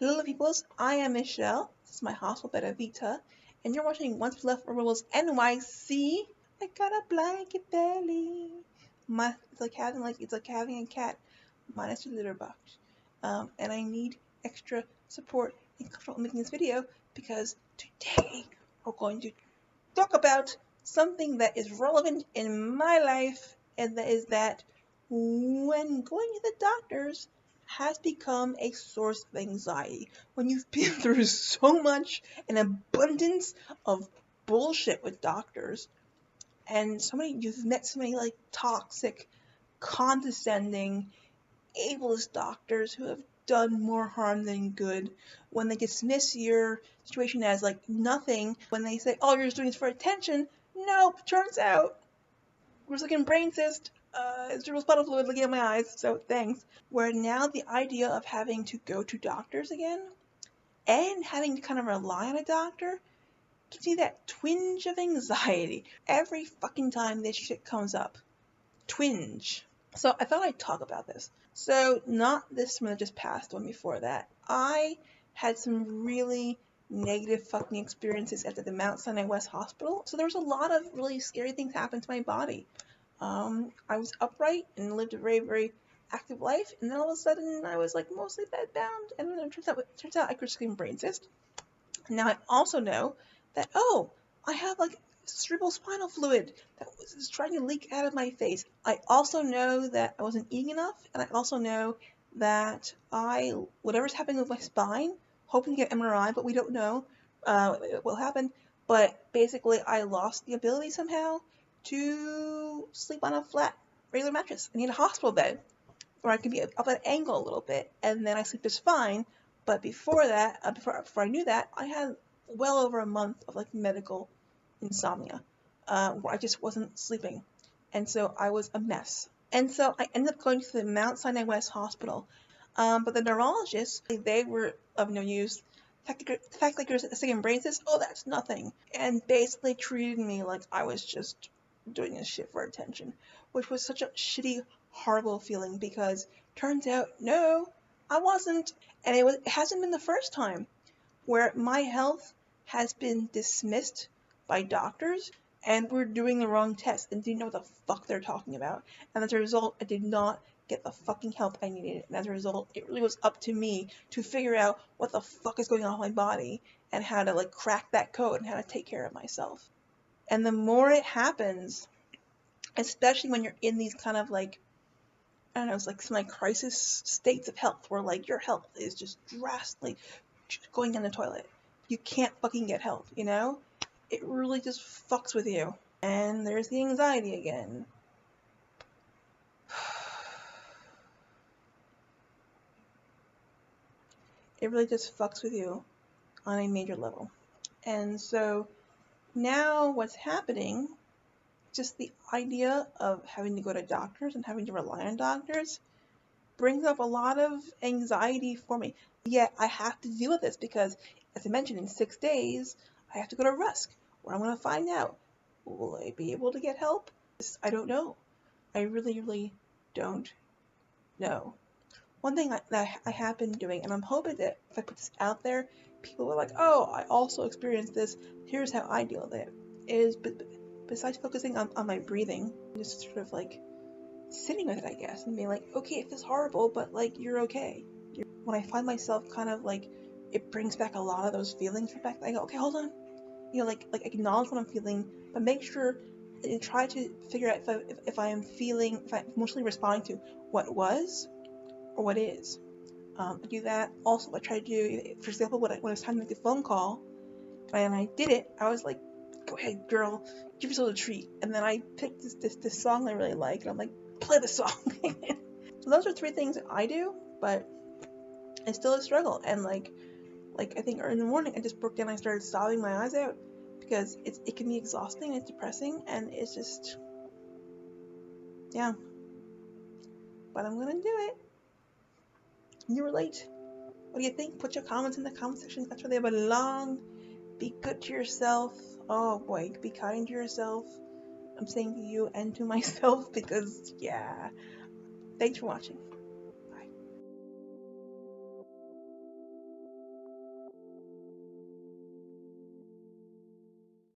Hello peoples, I am Michelle. This is my hospital beta Vita, and you're watching Once We Left Rebels NYC. I got a blanket belly. It's like having a cat minus your litter box. And I need extra support and control making this video because today we're going to talk about something that is relevant in my life, and that is that when going to the doctors has become a source of anxiety. When you've been through so much, an abundance of bullshit with doctors, and you've met so many like toxic, condescending, ableist doctors who have done more harm than good, when they dismiss your situation as like nothing, when they say, oh, you're just doing this for attention. Nope, turns out we're looking brain cyst, cerebral spinal fluid looking at my eyes, so thanks. Where now the idea of having to go to doctors again and having to kind of rely on a doctor gives you that twinge of anxiety every fucking time this shit comes up. Twinge. So I thought I'd talk about this. So not this one that just passed, one before that. I had some really negative fucking experiences at the Mount Sinai West Hospital. So there was a lot of really scary things happen to my body. I was upright and lived a very, very active life, and then all of a sudden I was like mostly bedbound, and then it turns out I could scream brain cyst. And now I also know that, oh, I have like cerebral spinal fluid that was trying to leak out of my face. I also know that I wasn't eating enough, and I also know that whatever's happening with my spine, hoping to get MRI, but we don't know what will happen. But basically, I lost the ability somehow to sleep on a flat, regular mattress. I need a hospital bed where I can be up at an angle a little bit, and then I sleep just fine. But before that, before I knew that, I had well over a month of like medical insomnia, where I just wasn't sleeping, and so I was a mess. And so I ended up going to the Mount Sinai West Hospital, but the neurologists, they were of no use. The fact that you're sick and brain cyst, oh, that's nothing, and basically treated me like I was just doing this shit for attention, which was such a shitty, horrible feeling because turns out, no, I wasn't, and it hasn't been the first time where my health has been dismissed by doctors and we're doing the wrong test and didn't know what the fuck they're talking about. And as a result, I did not get the fucking help I needed. And as a result, it really was up to me to figure out what the fuck is going on with my body and how to like crack that code and how to take care of myself. And the more it happens, especially when you're in these kind of like, I don't know, it's like some like crisis states of health where like your health is just drastically going down the toilet. You can't fucking get help, you know? It really just fucks with you. And there's the anxiety again. It really just fucks with you on a major level. And so now what's happening, just the idea of having to go to doctors and having to rely on doctors brings up a lot of anxiety for me. Yet I have to deal with this because, as I mentioned, in 6 days, I have to go to Rusk, where I'm going to find out, will I be able to get help? I don't know. I really, really don't know. One thing that I have been doing, and I'm hoping that if I put this out there, people are like, oh, I also experienced this, here's how I deal with it, is besides focusing on my breathing, just sort of like sitting with it, I guess, and being like, okay, it feels horrible, but like, you're okay. When I find myself kind of like, it brings back a lot of those feelings back. I go, okay, hold on, like acknowledge what I'm feeling, but make sure and try to figure out if I'm emotionally responding to what was or what is. I do that. Also, I try to do, for example, when it was time to make the phone call, and I did it, I was like, go ahead, girl, give yourself a treat. And then I picked this song I really like, and I'm like, play the song. So those are 3 things that I do, but it's still a struggle. And like I think in the morning, I just broke down and I started sobbing my eyes out because it can be exhausting, it's depressing, and it's just, yeah. But I'm gonna do it. You relate. What do you think? Put your comments in the comment section. That's where they belong. Be good to yourself. Oh boy, be kind to yourself. I'm saying to you and to myself because, yeah. Thanks for watching.